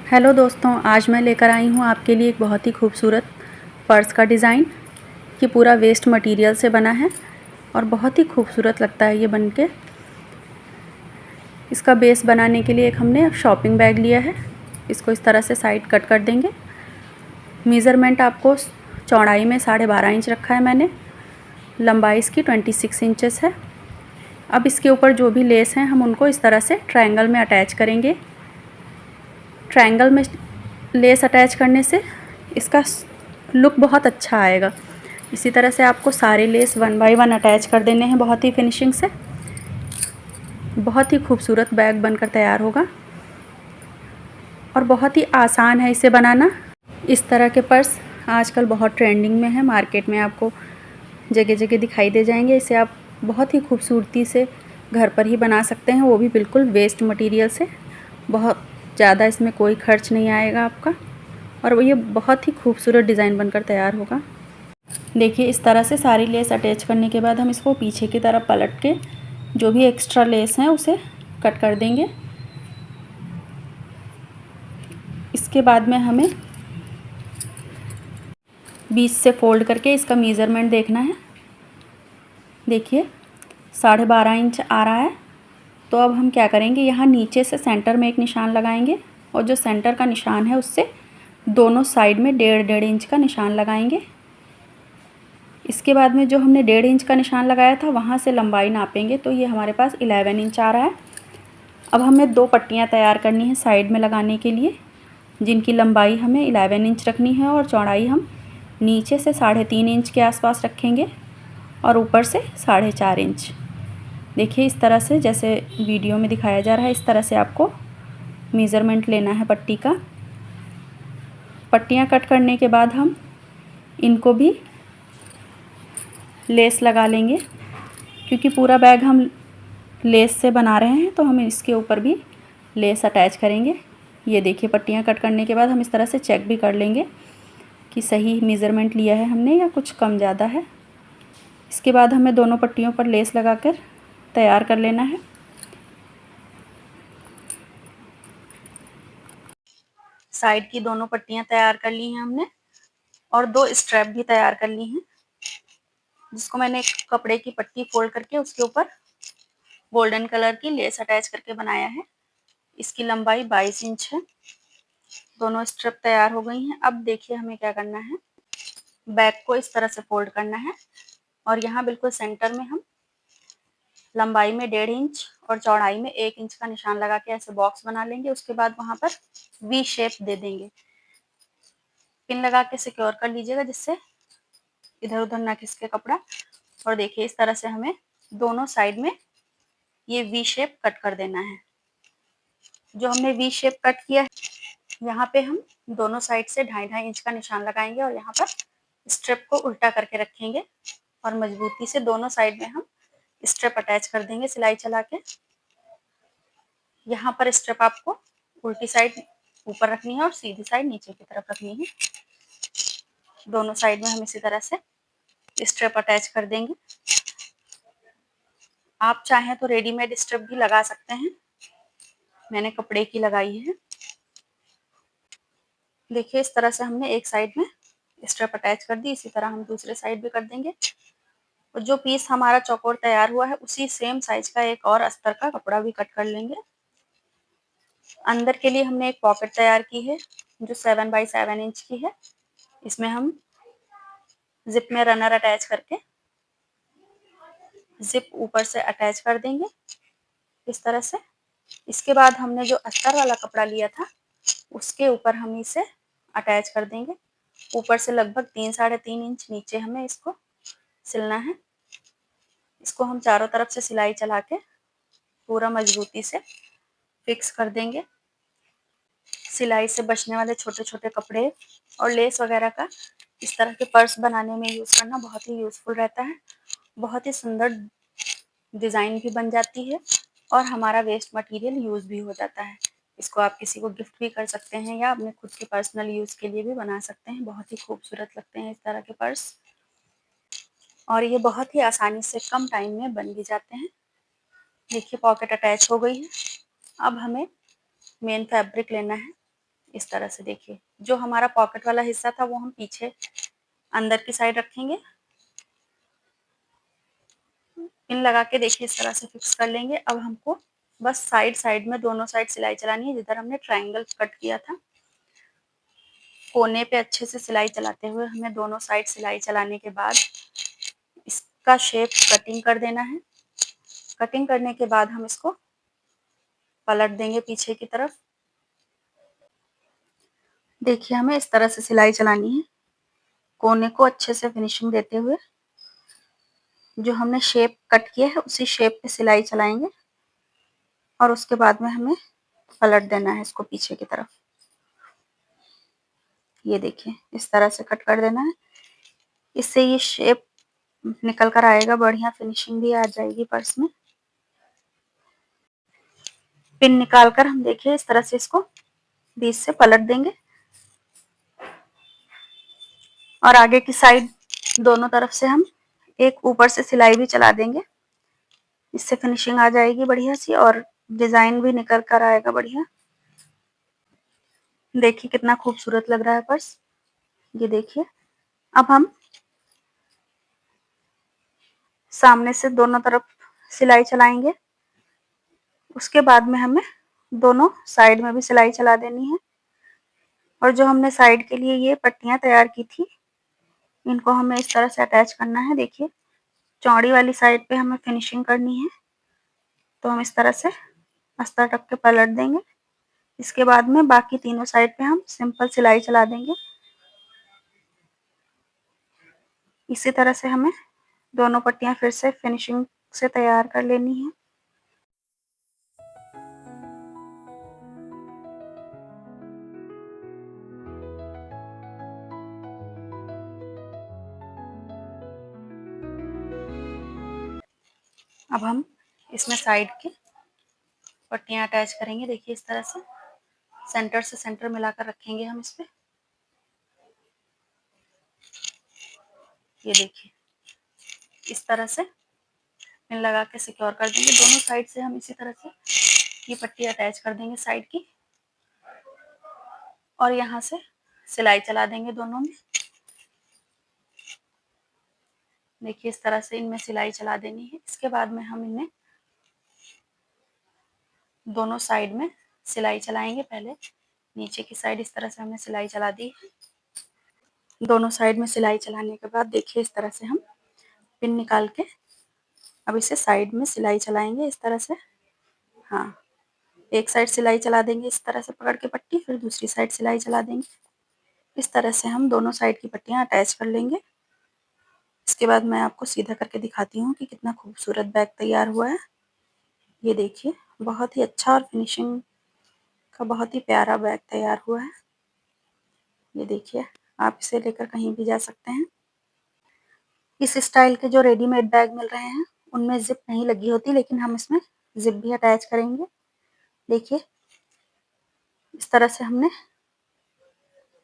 Hello दोस्तों, आज मैं लेकर आई हूँ आपके लिए एक बहुत ही खूबसूरत पर्स का डिज़ाइन। ये पूरा वेस्ट मटेरियल से बना है और बहुत ही खूबसूरत लगता है ये बनके। इसका बेस बनाने के लिए एक हमने शॉपिंग बैग लिया है। इसको इस तरह से साइड कट कर देंगे। मेज़रमेंट आपको चौड़ाई में 12.5 इंच रखा है मैंने, लंबाई इसकी 26 इंचेस है। अब इसके ऊपर जो भी लेस हैं हम उनको इस तरह से ट्रायंगल में अटैच करेंगे। ट्रायंगल में लेस अटैच करने से इसका लुक बहुत अच्छा आएगा। इसी तरह से आपको सारे लेस 1 बाय 1 अटैच कर देने हैं बहुत ही फिनिशिंग से। बहुत ही खूबसूरत बैग बनकर तैयार होगा और बहुत ही आसान है इसे बनाना। इस तरह के पर्स आजकल बहुत ट्रेंडिंग में है, मार्केट में आपको जगह जगह दिखाई दे जाएंगे। इसे आप बहुत ही खूबसूरती से घर पर ही बना सकते हैं, वो भी बिल्कुल वेस्ट मटेरियल से। बहुत ज़्यादा इसमें कोई खर्च नहीं आएगा आपका और वो ये बहुत ही खूबसूरत डिज़ाइन बनकर तैयार होगा। देखिए, इस तरह से सारी लेस अटैच करने के बाद हम इसको पीछे की तरफ पलट के जो भी एक्स्ट्रा लेस हैं उसे कट कर देंगे। इसके बाद में हमें बीच से फोल्ड करके इसका मेज़रमेंट देखना है। देखिए 12.5 इंच आ रहा है। तो अब हम क्या करेंगे, यहाँ नीचे से सेंटर में एक निशान लगाएंगे और जो सेंटर का निशान है उससे दोनों साइड में 1.5 इंच का निशान लगाएंगे। इसके बाद में जो हमने 1.5 इंच का निशान लगाया था वहाँ से लंबाई नापेंगे तो ये हमारे पास 11 इंच आ रहा है। अब हमें 2 पट्टियाँ तैयार करनी है साइड में लगाने के लिए, जिनकी लंबाई हमें 11 इंच रखनी है और चौड़ाई हम नीचे से 3.5 इंच के आसपास रखेंगे और ऊपर से 4.5 इंच। देखिए इस तरह से, जैसे वीडियो में दिखाया जा रहा है, इस तरह से आपको मेज़रमेंट लेना है पट्टी का। पट्टियाँ कट करने के बाद हम इनको भी लेस लगा लेंगे, क्योंकि पूरा बैग हम लेस से बना रहे हैं तो हम इसके ऊपर भी लेस अटैच करेंगे। ये देखिए, पट्टियाँ कट करने के बाद हम इस तरह से चेक भी कर लेंगे कि सही मेज़रमेंट लिया है हमने या कुछ कम ज़्यादा है। इसके बाद हमें दोनों पट्टियों पर लेस लगाकर तैयार कर लेना है। साइड की दोनों पट्टियाँ तैयार कर ली हैं हमने और 2 स्ट्रैप भी तैयार कर ली हैं, जिसको मैंने एक कपड़े की पट्टी फोल्ड करके उसके ऊपर गोल्डन कलर की लेस अटैच करके बनाया है। इसकी लंबाई 22 इंच है। दोनों स्ट्रिप तैयार हो गई हैं। अब देखिए हमें क्या करना है, बैक को इस तरह से फोल्ड करना है और यहाँ बिल्कुल सेंटर में हम लंबाई में 1.5 इंच और चौड़ाई में 1 इंच का निशान लगा के ऐसे बॉक्स बना लेंगे। उसके बाद वहां पर वी शेप दे देंगे। पिन लगा के सिक्योर कर लीजिएगा जिससे इधर उधर ना खिसके कपड़ा। और देखिए इस तरह से हमें दोनों साइड में ये वी शेप कट कर देना है। जो हमने वी शेप कट किया है, यहाँ पे हम दोनों साइड से 2.5 इंच का निशान लगाएंगे और यहाँ पर स्ट्रिप को उल्टा करके रखेंगे और मजबूती से दोनों साइड में हम स्ट्रिप अटैच कर देंगे सिलाई चला के। यहाँ पर स्ट्रिप आपको उल्टी साइड ऊपर रखनी है और सीधी साइड नीचे की तरफ रखनी है। दोनों साइड में हम इसी तरह से स्ट्रिप अटैच कर देंगे। आप चाहें तो रेडीमेड स्ट्रिप भी लगा सकते हैं, मैंने कपड़े की लगाई है। देखिए इस तरह से हमने एक साइड में स्ट्रिप अटैच कर दी, इसी तरह हम दूसरे साइड भी कर देंगे। और जो पीस हमारा चौकोर तैयार हुआ है उसी सेम साइज का एक और अस्तर का कपड़ा भी कट कर लेंगे। अंदर के लिए हमने एक पॉकेट तैयार की है जो 7 बाई 7 इंच की है। इसमें हम जिप में रनर अटैच करके जिप ऊपर से अटैच कर देंगे इस तरह से। इसके बाद हमने जो अस्तर वाला कपड़ा लिया था उसके ऊपर हम इसे अटैच कर देंगे। ऊपर से लगभग 3-3.5 इंच नीचे हमें इसको सिलना है। इसको हम चारों तरफ से सिलाई चला के पूरा मजबूती से फिक्स कर देंगे। सिलाई से बचने वाले छोटे छोटे कपड़े और लेस वगैरह का इस तरह के पर्स बनाने में यूज़ करना बहुत ही यूज़फुल रहता है। बहुत ही सुंदर डिज़ाइन भी बन जाती है और हमारा वेस्ट मटेरियल यूज़ भी हो जाता है। इसको आप किसी को गिफ्ट भी कर सकते हैं या अपने खुद के पर्सनल यूज़ के लिए भी बना सकते हैं। बहुत ही खूबसूरत लगते हैं इस तरह के पर्स और ये बहुत ही आसानी से कम टाइम में बन भी जाते हैं। देखिए पॉकेट अटैच हो गई है। अब हमें मेन फैब्रिक लेना है। इस तरह से देखिए, जो हमारा पॉकेट वाला हिस्सा था वो हम पीछे अंदर की साइड रखेंगे। पिन लगा के देखिए इस तरह से फिक्स कर लेंगे। अब हमको बस साइड साइड में दोनों साइड सिलाई चलानी है। जिधर हमने ट्रायंगल कट किया था, कोने पे अच्छे से सिलाई चलाते हुए हमें दोनों साइड सिलाई चलाने के बाद इसका शेप कटिंग कर देना है। कटिंग करने के बाद हम इसको पलट देंगे पीछे की तरफ। देखिए हमें इस तरह से सिलाई चलानी है, कोने को अच्छे से फिनिशिंग देते हुए। जो हमने शेप कट किया है उसी शेप पे सिलाई चलाएंगे और उसके बाद में हमें पलट देना है इसको पीछे की तरफ। ये देखिए इस तरह से कट कर देना है। इससे ये शेप निकल कर आएगा, बढ़िया फिनिशिंग भी आ जाएगी पर्स में। पिन निकाल कर हम देखिए इस तरह से इसको बीच से पलट देंगे और आगे की साइड दोनों तरफ से हम एक ऊपर से सिलाई भी चला देंगे। इससे फिनिशिंग आ जाएगी बढ़िया सी और डिजाइन भी निकल कर आएगा बढ़िया। देखिए कितना खूबसूरत लग रहा है पर्स। ये देखिए, अब हम सामने से दोनों तरफ सिलाई चलाएंगे। उसके बाद में हमें दोनों साइड में भी सिलाई चला देनी है। और जो हमने साइड के लिए ये पट्टियां तैयार की थी, इनको हमें इस तरह से अटैच करना है। देखिए चौड़ी वाली साइड पे हमें फिनिशिंग करनी है, तो हम इस तरह से अस्तर रख के पलट देंगे। इसके बाद में बाकी तीनों साइड पे हम सिंपल सिलाई चला देंगे। इसी तरह से हमें दोनों पट्टियां फिर से फिनिशिंग से तैयार कर लेनी है। अब हम इसमें साइड की पट्टियां अटैच करेंगे। देखिए इस तरह से सेंटर से सेंटर मिलाकर रखेंगे हम इस पे। ये देखिए इस तरह से पिन लगा के सिक्योर कर देंगे। दोनों साइड से हम इसी तरह से ये पट्टी अटैच कर देंगे साइड की और यहाँ से सिलाई चला देंगे दोनों में। देखिए इस तरह से इनमें सिलाई चला देनी है। इसके बाद में हम इनमें दोनों साइड में सिलाई चलाएंगे। पहले नीचे की साइड इस तरह से हमने सिलाई चला दी। दोनों साइड में सिलाई चलाने के बाद देखिए इस तरह से हम पिन निकाल के अब इसे साइड में सिलाई चलाएंगे इस तरह से। हाँ, एक साइड सिलाई चला देंगे इस तरह से पकड़ के पट्टी, फिर दूसरी साइड सिलाई चला देंगे। इस तरह से हम दोनों साइड की पट्टियां अटैच कर लेंगे। इसके बाद मैं आपको सीधा करके दिखाती हूँ कि कितना खूबसूरत बैग तैयार हुआ है। ये देखिए बहुत ही अच्छा और फिनिशिंग का बहुत ही प्यारा बैग तैयार हुआ है। ये देखिए आप इसे लेकर कहीं भी जा सकते हैं। इस स्टाइल के जो रेडीमेड बैग मिल रहे हैं उनमें जिप नहीं लगी होती, लेकिन हम इसमें जिप भी अटैच करेंगे। देखिए इस तरह से हमने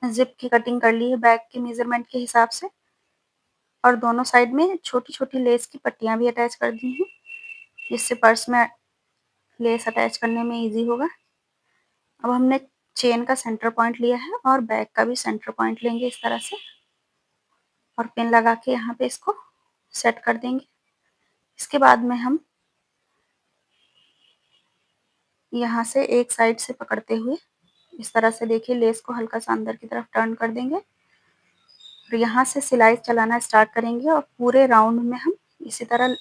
जिप की कटिंग कर ली है बैग के मेजरमेंट के हिसाब से और दोनों साइड में छोटी छोटी लेस की पट्टियां भी अटैच कर दी हैं, जिससे पर्स में लेस अटैच करने में इजी होगा। अब हमने चेन का सेंटर पॉइंट लिया है और बैग का भी सेंटर पॉइंट लेंगे इस तरह से और पिन लगा के यहाँ पे इसको सेट कर देंगे। इसके बाद में हम यहाँ से एक साइड से पकड़ते हुए इस तरह से देखिए लेस को हल्का सा अंदर की तरफ टर्न कर देंगे और यहाँ से सिलाई चलाना स्टार्ट करेंगे और पूरे राउंड में हम इसी तरह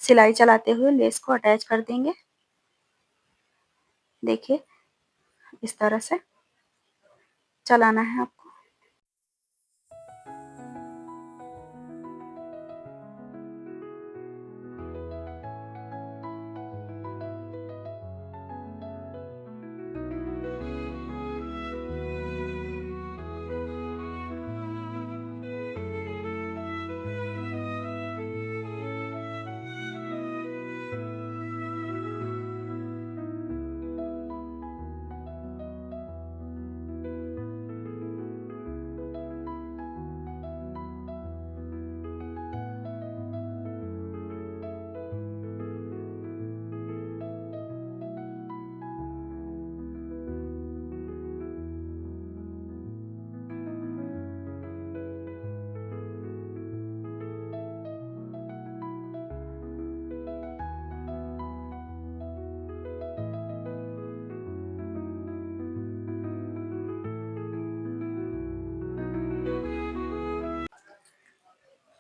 सिलाई चलाते हुए लेस को अटैच कर देंगे। देखिए इस तरह से चलाना है आपको।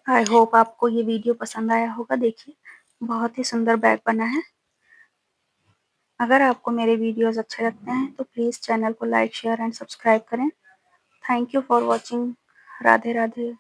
आई होप आपको ये वीडियो पसंद आया होगा। देखिए बहुत ही सुंदर बैग बना है। अगर आपको मेरे वीडियोस अच्छे लगते हैं तो प्लीज़ चैनल को लाइक शेयर एंड सब्सक्राइब करें। Thank you for watching. Radhe Radhe.